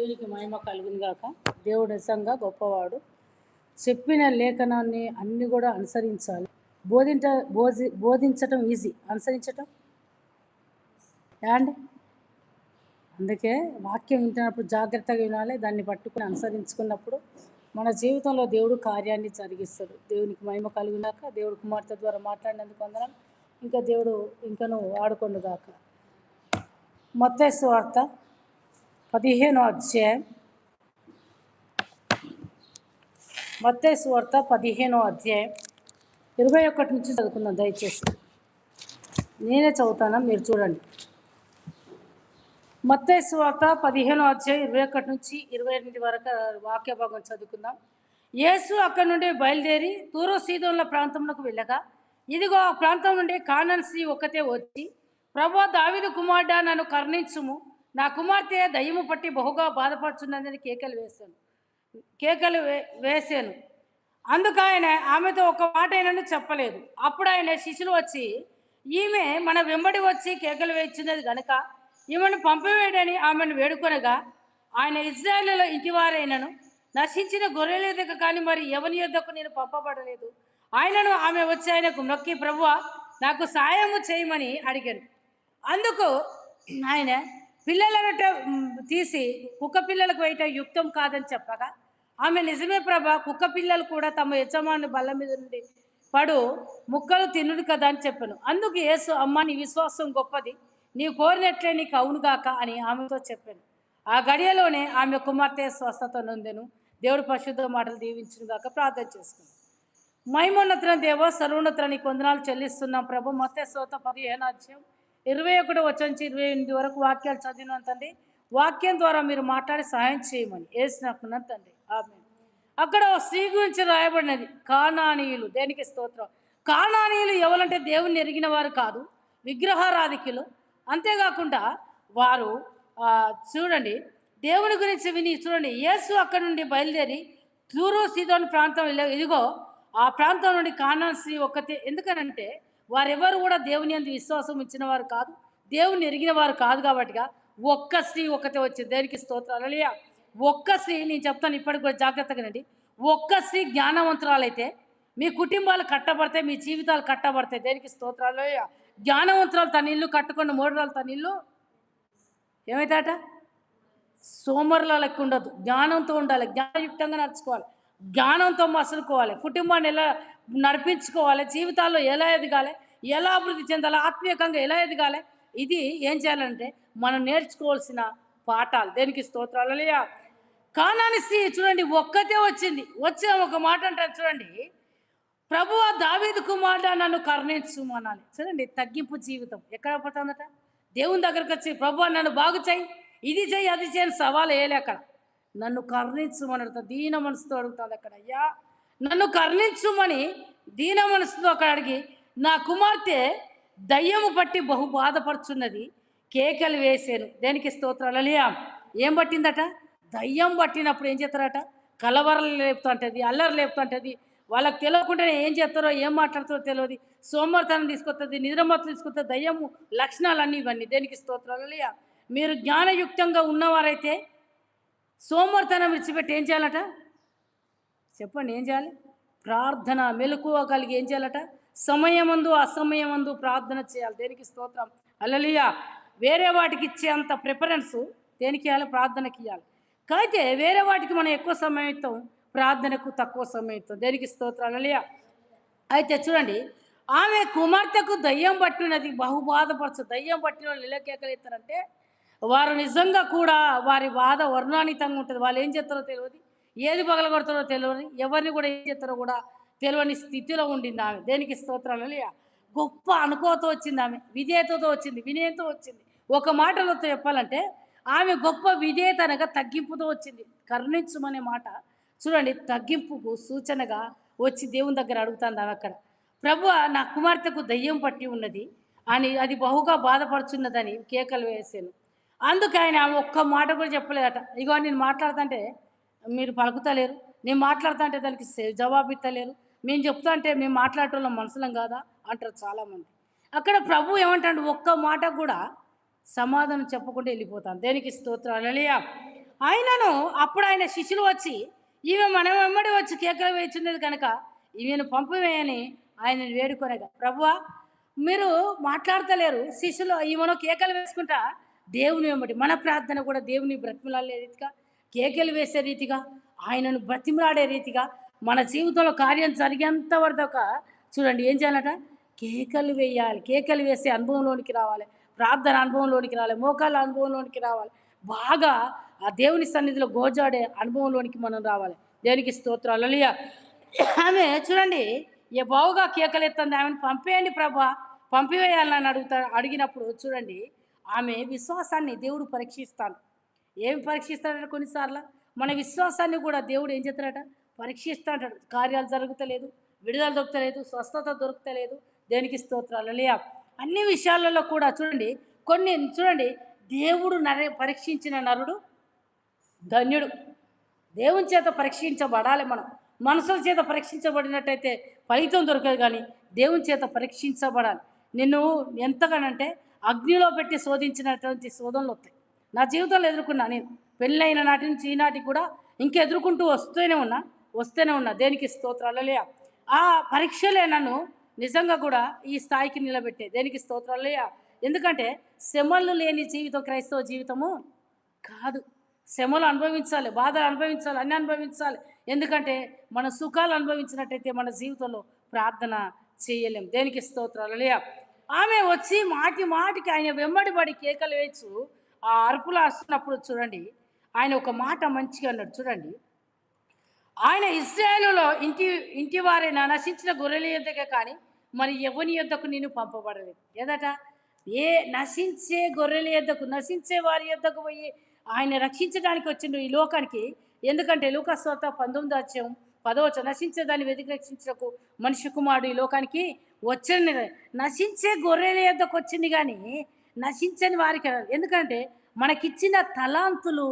దేవునికి మహిమ కలుగును గాక. దేవుడు నిజంగా గొప్పవాడు. చెప్పిన లేఖనాన్ని అన్ని కూడా అనుసరించాలి. బోధించటం ఈజీ, అనుసరించటం యాండ్ అందుకే వాక్యం వింటున్నప్పుడు జాగ్రత్తగా వినాలి. దాన్ని పట్టుకుని అనుసరించుకున్నప్పుడు మన జీవితంలో దేవుడు కార్యాన్ని జరిగిస్తాడు. దేవునికి మహిమ కలుగునాక. దేవుడు కుమార్తె ద్వారా మాట్లాడినందుకు వందనాలు. ఇంకా దేవుడు ఇంకను వాడుకొండు గాక. మత్తయి సువార్త 15వ అధ్యాయం. మత్తయి సువార్త 15వ అధ్యాయం 21 నుంచి చదువుకుందాం. దయచేసి నేనే చదువుతాను, మీరు చూడండి. మత్తయి సువార్త 15వ అధ్యాయం 21 నుంచి 28 వరకు వాక్య భాగం చదువుకుందాం. యేసు అక్కడి నుండి బయలుదేరి తూరు సీదోన్ల ప్రాంతంలోకి వెళ్ళగా, ఇదిగో ఆ ప్రాంతం నుండి కానాన్ స్త్రీ ఒక్కతే వచ్చి, ప్రభువా, దావీదు కుమారుడా, నన్ను కరుణించుము, నా కుమార్తె దయ్యము పట్టి బహుగా బాధపడుచున్నదని కేకలు వేసాను. అందుకు ఆయన ఆమెతో ఒక మాట అయినను చెప్పలేదు. అప్పుడు ఆయన శిష్యులు వచ్చి, ఈమె మన వెంబడి వచ్చి కేకలు వేస్తున్నది గనుక ఈమెను పంపివేయడని ఆమెను వేడుకొనగా, ఆయన ఇశ్రాయేలులో ఇంటివారైనను నశించిన గొర్రెల యొద్దకు కానీ మరి ఎవరి యొద్దకు నేను పంపబడలేదు. ఆయనను ఆమె వచ్చి ఆయనకు నొక్కి, ప్రభువా, నాకు సాయము చేయమని అడిగాను. అందుకు ఆయన పిల్లలట తీసి కుక్క పిల్లలకు వేయటం యుక్తం కాదని చెప్పగా, ఆమె నిజమే ప్రభా, కుక్క పిల్లలు కూడా తమ యజమాని బల్ల మీద నుండి పడు ముక్కలు తినుడు కదా అని చెప్పాను. అందుకు యేసు, అమ్మ, నీ విశ్వాసం గొప్పది, నీవు కోరినట్లే నీకు అవునుగాక అని ఆమెతో చెప్పాను. ఆ గడియలోనే ఆమె కుమార్తె స్వస్థత నొందెను. దేవుడు పరిశుద్ధ మాటలు దీవించును గాక. ప్రార్థన చేసుకున్నాం. మహిమోన్నతుల దేవ, సర్వోన్నతునికి వందనాలు చెల్లిస్తున్నాం ప్రభు. మత్తయి సువార్త 15వ అధ్యాయం 21 నుంచి 28 వరకు వాక్యాలు చదివిన తండ్రి, వాక్యం ద్వారా మీరు మాట్లాడి సహాయం చేయమని ఏసునామమున తండ్రి, ఆమేన్. అక్కడ స్త్రీ గురించి రాయబడినది కానానీయులు. దేనికి స్తోత్రం. కానానీయులు ఎవరంటే దేవుని ఎరిగిన వారు కాదు, విగ్రహారాధికులు. అంతేకాకుండా వారు చూడండి, దేవుని గురించి విని చూడండి, యేసు అక్కడి నుండి బయలుదేరి తూరు సీదోను ప్రాంతం వెళ్ళే, ఇదిగో ఆ ప్రాంతం నుండి కానాన్ స్త్రీ ఒక్కతే. ఎందుకనంటే వారెవరు కూడా దేవుని అందు విశ్వాసం ఇచ్చిన వారు కాదు, దేవుని ఎరిగిన వారు కాదు. కాబట్టిగా ఒక్క స్త్రీ ఒక్కతే వచ్చింది. దేనికి స్తోత్రం. హల్లెలూయా. ఒక్క స్త్రీ, నేను చెప్తాను ఇప్పటికి కూడా జాగ్రత్తగానండి, ఒక్క స్త్రీ జ్ఞానవంతురాలైతే మీ కుటుంబాలు కట్టబడతాయి, మీ జీవితాలు కట్టబడతాయి. దేనికి స్తోత్రాలు. హల్లెలూయా. జ్ఞానవంతురాలు తన ఇల్లు కట్టుకుని మూడరాలు తన ఇల్లు ఏమైతాట, సోమరుల లెక్క ఉండదు. జ్ఞానంతో ఉండాలి, జ్ఞానయుక్తంగా నడుచుకోవాలి, జ్ఞానంతో మసులుకోవాలి, కుటుంబాన్ని ఎలా నడిపించుకోవాలి, జీవితాల్లో ఎలా ఎదగాలి, ఎలా అభివృద్ధి చెందాలి, ఆత్మీయంగా ఎలా ఎదగాలి, ఇది ఏం చేయాలంటే మనం నేర్చుకోవాల్సిన పాఠాలు. దేనికి స్తోత్రాలు. హల్లెలూయా. కానాని స్త్రీ చూడండి ఒక్కతే వచ్చింది. వచ్చి ఒక మాట అంటారు చూడండి, ప్రభువా, దావీదు కుమారుడా, నన్ను కరుణించుమనాలి. చూడండి, తగ్గింపు జీవితం ఎక్కడ పడుతుందట. దేవుని దగ్గరకు వచ్చి, ప్రభువా, నన్ను బాగు చేయి, ఇది చేయి, అది చేయని సవాలు వేయలే. అక్కడ నన్ను కరుణించుమని అడుగుతా, దీన మనసుతో అడుగుతుంది. అక్కడ అయ్యా నన్ను కరుణించుమని దీన మనసుతో అక్కడ అడిగి, నా కుమార్తె దయ్యము పట్టి బహు బాధపడుచున్నది, కేకలు వేసాను. దేనికి స్తోత్రాలు. హల్లెలూయా. ఏం పట్టిందట, దయ్యం పట్టినప్పుడు ఏం చేస్తారట, కలవరలు లేపుతుంటుంది, అల్లరి లేపుతుంటుంది. వాళ్ళకి తెలియకుండానే ఏం చేస్తారో ఏం మాట్లాడతారో తెలియదు, సోమర్తనం తీసుకొస్తుంది, నిద్రమత్తు తీసుకొస్తుంది, దయ్యము లక్షణాలన్నీ ఇవన్నీ. దేనికి స్తోత్రాలు. హల్లెలూయా. మీరు జ్ఞానయుక్తంగా ఉన్నవారైతే సోమర్తనం విడిచిపెట్టి ఏం చేయాలట చెప్పండి, ఏం చేయాలి, ప్రార్థన మెలకువ కలిగి ఏం చేయాలట, సమయమందు అసమయమందు ప్రార్థన చేయాలి. దేనికి స్తోత్రం. హల్లెలూయా. వేరే వాటికి ఇచ్చే అంత ప్రిఫరెన్స్ దేనికి ఇవ్వాలి, ప్రార్థనకి ఇవ్వాలి. అయితే వేరే వాటికి మనం ఎక్కువ సమయం ఇస్తాం, ప్రార్థనకు తక్కువ సమయం ఇస్తాం. దేనికి స్తోత్రం. హల్లెలూయా. అయితే చూడండి, ఆమె కుమార్తెకు దయ్యం పట్టినది, బహు బాధపరచు. దయ్యం పట్టిన వాళ్ళు ఎలా కేకలేస్తారంటే, వారు నిజంగా కూడా వారి బాధ వర్ణాతీతంగా ఉంటుంది. వాళ్ళు ఏం చేస్తారో తెలియదు, ఏది పగలగొడతారో తెలియదు, ఎవరిని కూడా ఏం చేస్తారో కూడా తెలియని స్థితిలో ఉండింది ఆమె. దేనికి స్తోత్రాలు. హల్లెలూయా. గొప్ప అనుకోతో వచ్చింది ఆమె, విధేయతతో వచ్చింది, వినయంతో వచ్చింది. ఒక మాటలో చెప్పాలంటే ఆమె గొప్ప విధేయత అనగా తగ్గింపుతో వచ్చింది. కరుణించమనే మాట చూడండి, తగ్గింపుకు సూచనగా వచ్చి దేవుని దగ్గర అడుగుతుంది ఆమె అక్కడ. ప్రభువా, నా కుమార్తెకు దయ్యం పట్టి ఉన్నది అని, అది బహుగా బాధపడుచున్నదని కేకలు వేసాను. అందుకు ఆయన ఆమె ఒక్క మాట కూడా చెప్పలేదట. ఇగో నేను మాట్లాడుతుంటే మీరు పలుకుతలేరు, నేను మాట్లాడుతుంటే దానికి జవాబు ఇస్తలేరు, మేము చెప్తా అంటే మేము మాట్లాడటంలో మనసులం కాదా అంటారు చాలామంది. అక్కడ ప్రభు ఏమంటాడు, ఒక్క మాట కూడా సమాధానం చెప్పకుండా వెళ్ళిపోతాను. దేనికి స్తోత్రాలు. హల్లెలూయా. ఆయనను అప్పుడు ఆయన శిష్యులు వచ్చి ఈమె మన వెంబడి వచ్చి కేకలు వేయుచున్నది కనుక ఈమెను పంపివేయని ఆయనను వేడుకొనగా, ప్రభువా మీరు మాట్లాడతలేరు, శిష్యులు ఈమెను కేకలు వేసుకుంటా దేవుని వెంబడి మన ప్రార్థన కూడా దేవుని బ్రతిమలాడే రీతిగా, కేకలు వేసే రీతిగా, ఆయనను బ్రతిమలాడే రీతిగా మన జీవితంలో కార్యం జరిగేంత వరకు చూడండి ఏం చేయాలట, కేకలు వేయాలి. కేకలు వేసే అనుభవంలోనికి రావాలి, ప్రార్థన అనుభవంలోనికి రావాలి, మోకాళ్ళ అనుభవంలోనికి రావాలి, బాగా ఆ దేవుని సన్నిధిలో గోజాడే అనుభవంలోనికి మనం రావాలి. దేవునికి స్తోత్రాలు. హల్లెలూయా. ఆమె చూడండి ఏ బావుగా కేకలెత్తంది, ఆమెను పంపేయండి ప్రభా, పంపివేయాలని అడిగినప్పుడు చూడండి ఆమె విశ్వాసాన్ని దేవుడు పరీక్షిస్తాను. ఏమి పరీక్షిస్తాడంటే కొన్నిసార్లు మన విశ్వాసాన్ని కూడా దేవుడు ఏం చేస్తాడట, పరీక్షిస్తా అంటాడు. కార్యాలు జరుగుతలేదు, విడుదల దొరుకుతలేదు, స్వస్థత దొరుకుతలేదు. దేనికి స్తోత్రాలు. హల్లెలూయా. అన్ని విషయాలలో కూడా చూడండి కొన్ని చూడండి దేవుడు పరీక్షించిన నరుడు ధన్యుడు. దేవుని చేత పరీక్షించబడాలి. మనం మనసుల చేత పరీక్షించబడినట్టయితే ఫలితం దొరకదు, కానీ దేవుని చేత పరీక్షించబడాలి. నిన్ను ఎంతగానంటే అగ్నిలో పెట్టి శోధించినటువంటి శోధనలు వస్తాయి. నా జీవితంలో ఎదుర్కొన్నా నేను, పెళ్ళైన నాటి నుంచి ఈనాటికి కూడా ఇంకా ఎదుర్కొంటూ వస్తూనే ఉన్నా. దేనికి స్తోత్రాలు. హల్లెలూయా. ఆ పరీక్షలే నన్ను నిజంగా కూడా ఈ స్థాయికి నిలబెట్టే. దేనికి స్తోత్రాలు. హల్లెలూయా. ఎందుకంటే శ్రమలు లేని జీవితం క్రైస్తవ జీవితము కాదు. శ్రమలు అనుభవించాలి, బాధలు అనుభవించాలి, అన్నీ అనుభవించాలి. ఎందుకంటే మన సుఖాలు అనుభవించినట్టయితే మన జీవితంలో ప్రార్థన చేయలేం. దేనికి స్తోత్రాలు. హల్లెలూయా. ఆమె వచ్చి మాటి మాటికి ఆయన వెంబడిబడి కేకలు వేయచ్చు. ఆ అరుపులు వస్తున్నప్పుడు చూడండి ఆయన ఒక మాట మంచిగా అన్నాడు. చూడండి, ఆయన ఇశ్రాయేలులో ఇంటి వారైన నశించిన గొర్రెల యొద్దకే కానీ మరి ఎవని యొద్దకు నేను పంపబడలేదు. ఏదట, ఏ నశించే గొర్రెల యొద్దకు, నశించే వారి యొద్దకు పోయి ఆయన రక్షించడానికి వచ్చిండు ఈ లోకానికి. ఎందుకంటే లూకాసు వార్త 19:10 నశించేదాన్ని వెతికి రక్షించకు మనిషి కుమారుడు ఈ లోకానికి వచ్చింది. నశించే గొర్రెల యొద్దకు వచ్చింది కానీ నశించని వారికి. ఎందుకంటే మనకిచ్చిన తలాంతులు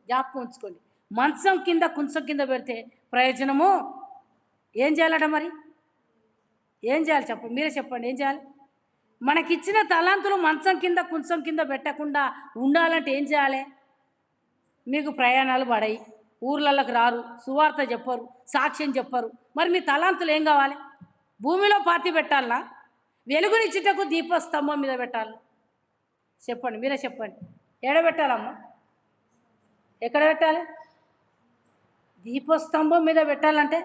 జ్ఞాపకం ఉంచుకోండి. మంచం కింద కుంచం కింద పెడితే ప్రయోజనము ఏం చేయాలట, మరి ఏం చేయాలి చెప్పండి, మీరే చెప్పండి ఏం చేయాలి? మనకిచ్చిన తలాంతులు మంచం కింద కుంచం కింద పెట్టకుండా ఉండాలంటే ఏం చేయాలి? మీకు ప్రయాణాలు పడాయి, ఊర్లలోకి రారు, సువార్త చెప్పరు, సాక్ష్యం చెప్పరు. మరి మీ తలాంతులు ఏం కావాలి? భూమిలో పాతి పెట్టాలనా, వెలుగునిచ్చుటకు దీపస్తంభం మీద పెట్టాలి? చెప్పండి, మీరే చెప్పండి. ఎక్కడ పెట్టాలమ్మా, ఎక్కడ పెట్టాలి? దీపస్తంభం మీద పెట్టాలంటే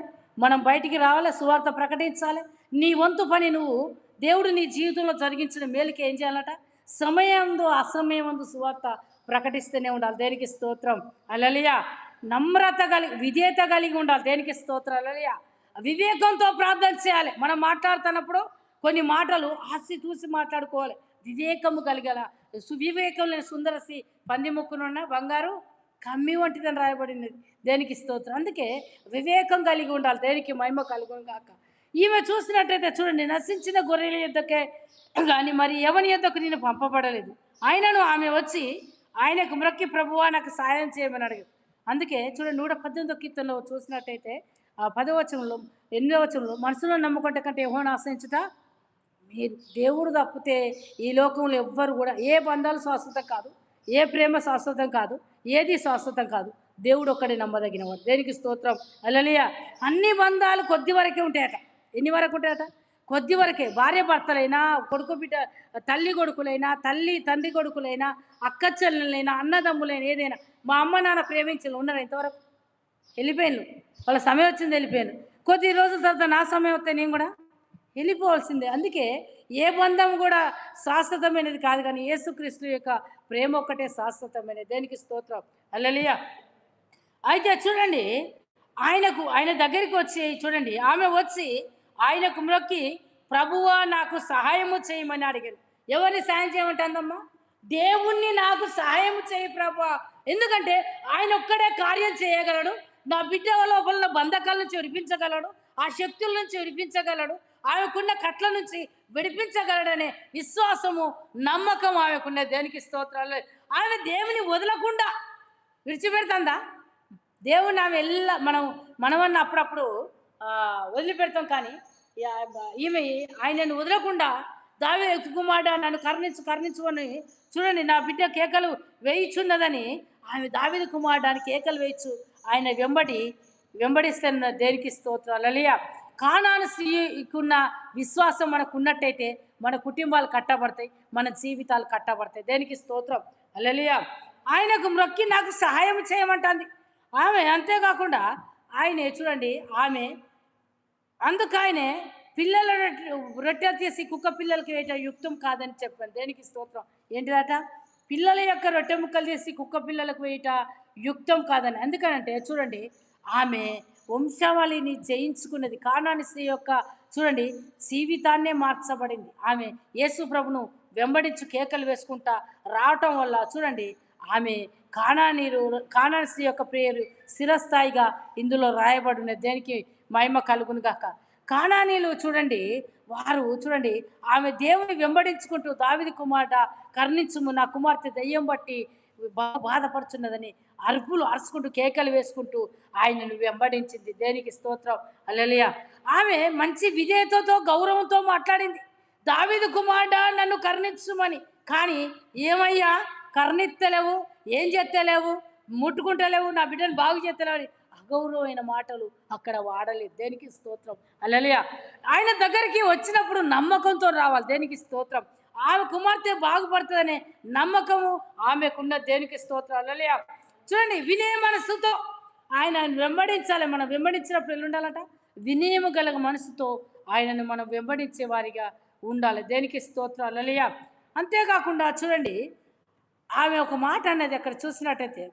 మనం బయటికి రావాలి, సువార్త ప్రకటించాలి. నీ వంతు పని నువ్వు దేవుడు నీ జీవితంలో జరిగించిన మేలుకి ఏం చేయాలట, సమయంలో అసమయంలో సువార్త ప్రకటిస్తూనే ఉండాలి. దేనికి స్తోత్రం. హల్లెలూయా. నమ్రత కలిగి, విధేయత కలిగి ఉండాలి. దేనికి స్తోత్రం. హల్లెలూయా. వివేకంతో ప్రార్థన చేయాలి. మనం మాట్లాడుతున్నప్పుడు కొన్ని మాటలు ఆసి చూసి మాట్లాడుకోవాలి. వివేకము కలిగల సువివేకం లేని సుందరసి పంది ముక్కునున్న బంగారు కమ్మి వంటిదని రాయబడింది. దేనికి స్తోత్రం. అందుకే వివేకం కలిగి ఉండాలి. దేనికి మహిమ కలుగును కాక. ఈమె చూసినట్టయితే చూడండి, నశించిన గొర్రెల యొద్దకే కానీ మరి ఎవని యొద్దకు నేను పంపబడలేదు. ఆయనను ఆమె వచ్చి ఆయనకు మ్రొక్కి, ప్రభువా నాకు సాయం చేయమని అడిగాడు. అందుకే చూడండి 118 కీర్తనలో చూసినట్టయితే 10వ వచనంలో 8వ వచనంలో మనసులో నమ్ముకుంటే కంటే యెహోవాను ఆశ్రయించుట మీరు. దేవుడు తప్పితే ఈ లోకంలో ఎవ్వరు కూడా, ఏ బంధాలు శాశ్వతం కాదు, ఏ ప్రేమ శాశ్వతం కాదు, ఏది శాశ్వతం కాదు. దేవుడు ఒక్కడే నమ్మదగినవాడు. దేనికి స్తోత్రం. హల్లెలూయా. అన్ని బంధాలు కొద్ది వరకే ఉంటాయట. ఎన్ని వరకు ఉంటాయట? కొద్ది వరకే. భార్య భర్తలైనా, కొడుకు బిడ్డ, తల్లి కొడుకులైనా, తల్లి తండ్రి కొడుకులైనా, అక్క చెల్లెలైనా, అన్నదమ్ములైనా, ఏదైనా. మా అమ్మ నాన్న ప్రేమించలు ఉన్నారా ఇంతవరకు? వెళ్ళిపోయాను, వాళ్ళ సమయం వచ్చింది వెళ్ళిపోయాను. కొద్ది రోజుల తర్వాత నా సమయం వస్తే నేను కూడా వెళ్ళిపోవాల్సిందే. అందుకే ఏ బంధం కూడా శాశ్వతమైనది కాదు, కానీ యేసుక్రీస్తు యొక్క ప్రేమ ఒక్కటే శాశ్వతమైనది. దేనికి స్తోత్రం. హల్లెలూయా. అయితే చూడండి ఆయన దగ్గరికి వచ్చి చూడండి ఆమె వచ్చి ఆయనకు మ్రొక్కి, ప్రభువా నాకు సహాయము చేయమని అడిగాను. ఎవరిని సాయం చేయమంటుందమ్మా? దేవుణ్ణి నాకు సహాయం చేయి ప్రభువా. ఎందుకంటే ఆయన ఒక్కడే కార్యం చేయగలడు. నా బిడ్డ లోపల బంధకాల నుంచి విడిపించగలడు, ఆ శక్తుల నుంచి విడిపించగలడు, ఆమెకున్న కట్ల నుంచి విడిపించగలడనే విశ్వాసము, నమ్మకం ఆమెకున్న. దేనికి స్తోత్రాలు. ఆమె దేవుని వదలకుండా విడిచిపెడుతుందా? దేవుని ఆమె మనమన్న అప్పుడప్పుడు వదిలిపెడతాం, కానీ ఈమె ఆయనను వదలకుండా దావీదు కుమారుడా నన్ను కరుణించు అని చూడండి, నా బిడ్డ కేకలు వేయిచున్నదని ఆమె దావీదు కుమారుడానికి కేకలు వేయచ్చు ఆయన వెంబడిస్తున్న దేనికి స్తోత్రం హల్లెలూయా. కానాను స్త్రీకున్న విశ్వాసం మనకు ఉన్నట్టయితే మన కుటుంబాలు కట్టబడతాయి, మన జీవితాలు కట్టబడతాయి. దేనికి స్తోత్రం హల్లెలూయా. ఆయనకు మ్రొక్కి నాకు సహాయం చేయమంటుంది ఆమె. అంతేకాకుండా ఆయనే చూడండి, ఆమె అందుకనే పిల్లల రొట్టె తీసి కుక్క పిల్లలకి వేయటం యుక్తం కాదని చెప్పాను. దేనికి స్తోత్రం. ఏంటిదట? పిల్లల యొక్క రొట్టె ముక్కలు తీసి కుక్క పిల్లలకు వేయట యుక్తం కాదని. ఎందుకనంటే చూడండి, ఆమె వంశావళిని జయించుకున్నది. కానాని స్త్రీ యొక్క చూడండి జీవితాన్నే మార్చబడింది. ఆమె యేసు ప్రభును వెంబడించు కేకలు వేసుకుంటా రావటం వల్ల చూడండి, ఆమె కానాని స్త్రీ యొక్క పేరు స్థిరస్థాయిగా ఇందులో రాయబడినది. దేనికి మహిమ కలుగును గాక. కానానీలు చూడండి, వారు చూడండి ఆమె దేవుని వెంబడించుకుంటూ దావీదు కుమార్తె కరుణించుము, నా కుమార్తె దయ్యం బట్టి బాధపడుచున్నదని అరుచుకుంటూ కేకలు వేసుకుంటూ ఆయనను వెంబడించింది. దేనికి స్తోత్రం హల్లెలూయా. ఆమె మంచి విధేయతతో గౌరవంతో మాట్లాడింది, దావీదు కుమారుడా నన్ను కరుణించుమని. కానీ ఏమయ్యా కరుణిత్తలేవు, ఏం చేస్తలేవు, ముట్టుకుంటలేవు, నా బిడ్డను బాగు చేస్తలేవు అని అగౌరవమైన మాటలు అక్కడ వాడలేదు. దేనికి స్తోత్రం హల్లెలూయా. ఆయన దగ్గరికి వచ్చినప్పుడు నమ్మకంతో రావాలి. దేనికి స్తోత్రం. ఆమె కుమార్తె బాగుపడుతుందనే నమ్మకము ఆమెకున్న. దేనికి స్తోత్రం హల్లెలూయా. చూడండి, వినయ మనసుతో ఆయన వెంబడించాలి. మనం వెంబడించినప్పుడు ఎల్లు ఉండాలట, వినయము గల మనసుతో ఆయనను మనం వెంబడించే వారిగా ఉండాలి. దేనికి స్తోత్రం హల్లెలూయా. అంతేకాకుండా చూడండి, ఆమె ఒక మాట అన్నది అక్కడ చూసినట్టయితే,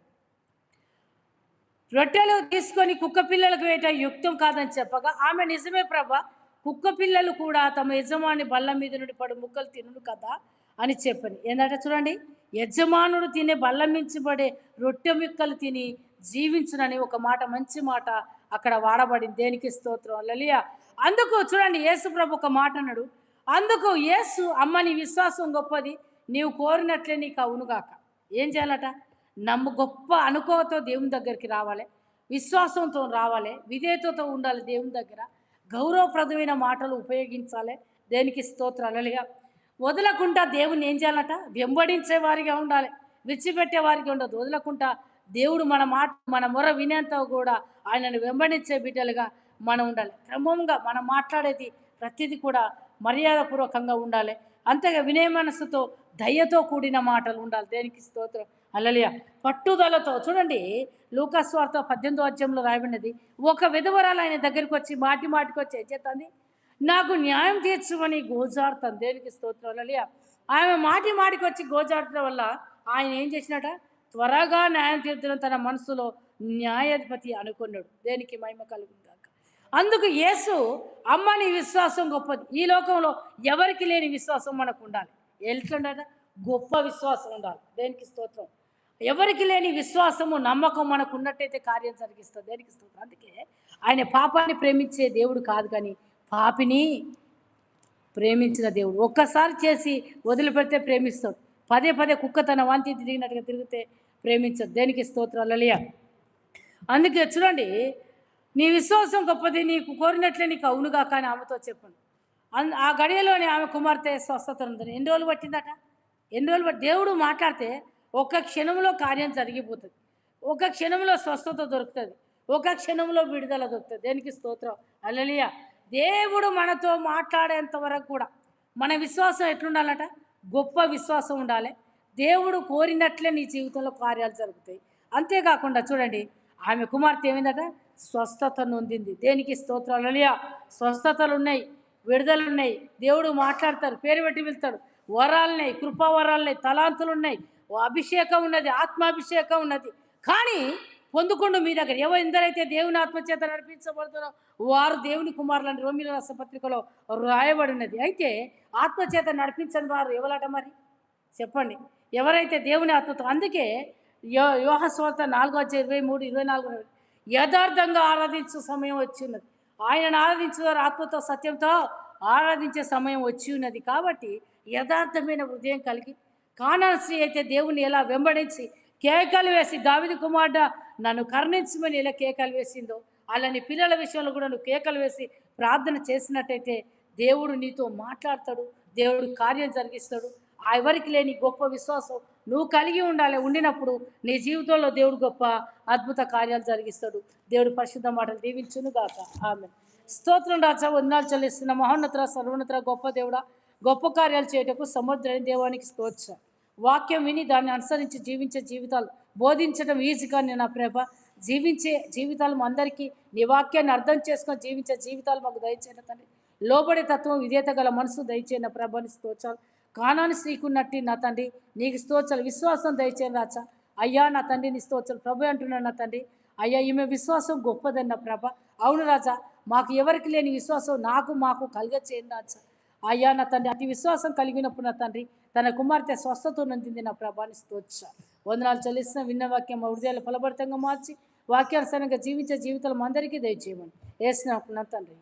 రొట్టెలు తీసుకొని కుక్క పిల్లలకు వేయటం యుక్తం కాదని చెప్పగా ఆమె నిజమే ప్రభా, కుక్క పిల్లలు కూడా తమ యజమాని బల్ల మీద నుండి పడు ముక్కలు తినును కదా అని చెప్పని. ఏంటంటే చూడండి, యజమానుడు తినే బల్ల మించబడే రొట్టె ముక్కలు తిని జీవించునని ఒక మాట, మంచి మాట అక్కడ వాడబడింది. దేనికి స్తోత్రం హల్లెలూయా. అందుకు చూడండి, యేసు ప్రభు ఒక మాట అన్నాడు. అందుకు యేసు, అమ్మ నీ విశ్వాసం గొప్పది, నీవు కోరినట్లే నీకు అవునుగాక. ఏం చేయాలట? గొప్ప అనుకోతో దేవుని దగ్గరికి రావాలి, విశ్వాసంతో రావాలి, విధేయతతో ఉండాలి దేవుని దగ్గర, గౌరవప్రదమైన మాటలు ఉపయోగించాలి. దేనికి స్తోత్రం హల్లెలూయా. వదలకుండా దేవుని ఏం చేయాలట? వెంబడించే వారిగా ఉండాలి, విడిచిపెట్టే వారికి ఉండదు. వదలకుండా దేవుడు మన మాట, మన మొర వినేంత కూడా ఆయనను వెంబడించే బిడ్డలుగా మనం ఉండాలి. క్రమంగా మనం మాట్లాడేది ప్రతిదీ కూడా మర్యాదపూర్వకంగా ఉండాలి. అంతేగా వినయ మనసుతో దయతో కూడిన మాటలు ఉండాలి. దేనికి స్తోత్రం హల్లెలూయా. పట్టుదలతో చూడండి, లూకాసు వార్త 18వ అధ్యాయంలో రాయబడినది, ఒక విధవరాలు ఆయన దగ్గరికి వచ్చి మాటికి వచ్చి ఏం చేస్తుంది? నాకు న్యాయం తీర్చమని గోజాడుతాను. దేనికి స్తోత్రం హల్లెలూయా. ఆమె మాటికి వచ్చి గోజాడటం వల్ల ఆయన ఏం చేసినట? త్వరగా న్యాయం తీర్చడం తన మనసులో న్యాయాధిపతి అనుకున్నాడు. దేనికి మహిమ కలుగును గాక. అందుకు యేసు, అమ్మ నీ విశ్వాసం గొప్పది. ఈ లోకంలో ఎవరికి లేని విశ్వాసం మనకు ఉండాలి. ఎట్లుండట? గొప్ప విశ్వాసం ఉండాలి. దేనికి స్తోత్రం. ఎవరికి లేని విశ్వాసము, నమ్మకం మనకు ఉన్నట్టయితే కార్యం జరిగిస్తుంది. దేనికి స్తోత్రం. అందుకే ఆయన పాపాన్ని ప్రేమించే దేవుడు కాదు, కానీ పాపిని ప్రేమించిన దేవుడు. ఒక్కసారి చేసి వదిలిపెడితే ప్రేమిస్తాడు, పదే కుక్క తన వాంతి తిరిగినట్టుగా తిరిగితే ప్రేమించదు. దేనికి స్తోత్రం హల్లెలూయా. అందుకే చూడండి, నీ విశ్వాసం గొప్పది, నీకు కోరినట్లే నీకు అవునుగా కానీ ఆమెతో చెప్పండి. ఆ గడియలోనే ఆమె కుమార్తె స్వస్థత ఉందని. ఎన్ని రోజులు పట్టిందట? ఎన్ని రోజులు పట్టి దేవుడు మాట్లాడితే ఒక క్షణంలో కార్యం జరిగిపోతుంది, ఒక క్షణంలో స్వస్థత దొరుకుతుంది, ఒక క్షణంలో విడుదల దొరుకుతుంది. దేనికి స్తోత్రం హల్లెలూయా. దేవుడు మనతో మాట్లాడేంత వరకు కూడా మన విశ్వాసం ఎట్లుండాలట? గొప్ప విశ్వాసం ఉండాలి. దేవుడు కోరినట్లే నీ జీవితంలో కార్యాలు జరుగుతాయి. అంతేకాకుండా చూడండి, ఆమె కుమార్తె ఏమైందట? స్వస్థత నొందింది. దేనికి స్తోత్రం హల్లెలూయా. స్వస్థతలు ఉన్నాయి, విడుదలు ఉన్నాయి. దేవుడు మాట్లాడతారు, పేరు పెట్టి వెళ్తాడు. వరాలున్నాయి, కృపావరాలున్నాయి, తలాంతులు ఉన్నాయి, అభిషేకం ఉన్నది, ఆత్మాభిషేకం ఉన్నది. కానీ పొందుకుండు మీ దగ్గర ఎందరైతే దేవుని ఆత్మచేత నడిపించబడుతున్నారో వారు దేవుని కుమారులని రోమిల రాష్ట్ర పత్రికలో రాయబడినది. అయితే ఆత్మచేత నడిపించని వారు ఎవరట మరి చెప్పండి? ఎవరైతే దేవుని ఆత్మతో. అందుకే యోహాను సువార్త 4:23-24 యథార్థంగా ఆరాధించే సమయం వచ్చి ఉన్నది. ఆయనను ఆరాధించేవారు ఆత్మతో సత్యంతో ఆరాధించే సమయం వచ్చి ఉన్నది. కాబట్టి యథార్థమైన హృదయం కలిగి, కానాను స్త్రీ అయితే దేవుని ఎలా వెంబడించి కేకలు వేసి, దావీదు కుమారుడా నన్ను కరుణించమని ఎలా కేకలు వేసిందో, అలాని పిల్లల విషయంలో కూడా నువ్వు కేకలు వేసి ప్రార్థన చేసినట్టయితే దేవుడు నీతో మాట్లాడతాడు, దేవుడు కార్యం జరిగిస్తాడు. ఎవరికి లేని గొప్ప విశ్వాసం నువ్వు కలిగి ఉండాలి. ఉండినప్పుడు నీ జీవితంలో దేవుడు గొప్ప అద్భుత కార్యాలు జరిగిస్తాడు. దేవుడు పరిశుద్ధ మాటలు దీవించును గాక. ఆమె స్తోత్రం రాజా, వందనాలు చెల్లిస్తున్న మహోన్నత సర్వోన్నత గొప్ప దేవుడా, గొప్ప కార్యాలు చేయటకు సముద్రైన దేవానికి స్తోత్రం. వాక్యం విని దాన్ని అనుసరించి జీవించే జీవితాలు బోధించడం ఈజీ కానీ నా ప్రభ, జీవించే జీవితాలు మా అందరికీ నీ వాక్యాన్ని అర్థం చేసుకొని జీవించే జీవితాలు మాకు దయచేయండి తండ్రి. లోబడే తత్వం విధేయత గల మనసు దయచేయండి ప్రభాని స్తోత్రాలు. కానాని స్త్రీకున్నట్టు నా తండ్రి నీకు స్తోత్రాలు. విశ్వాసం దయచేయండి రాజా. అయ్యా నా తండ్రి నీ స్తోత్రాలు. ప్రభు అంటున్నాను నా తండ్రి, అయ్యా ఈమె విశ్వాసం గొప్పదన్న ప్రభ. అవును రాజా, మాకు ఎవరికి లేని విశ్వాసం మాకు కలిగచేయండి రాజా. అయ్యా నా తండ్రి అతి విశ్వాసం కలిగినప్పుడు నా తండ్రి తన కుమార్తె స్వస్థత నందింది నా ప్రభాని స్తోత్ర. వందనాలు చెల్లిస్తున్న విన్న వాక్యం మా హృదయాలు ఫలభరితంగా మార్చి వాక్యానుసారంగా జీవించే జీవితాలు అందరికీ దయచేయమని ఏసిన తండ్రి.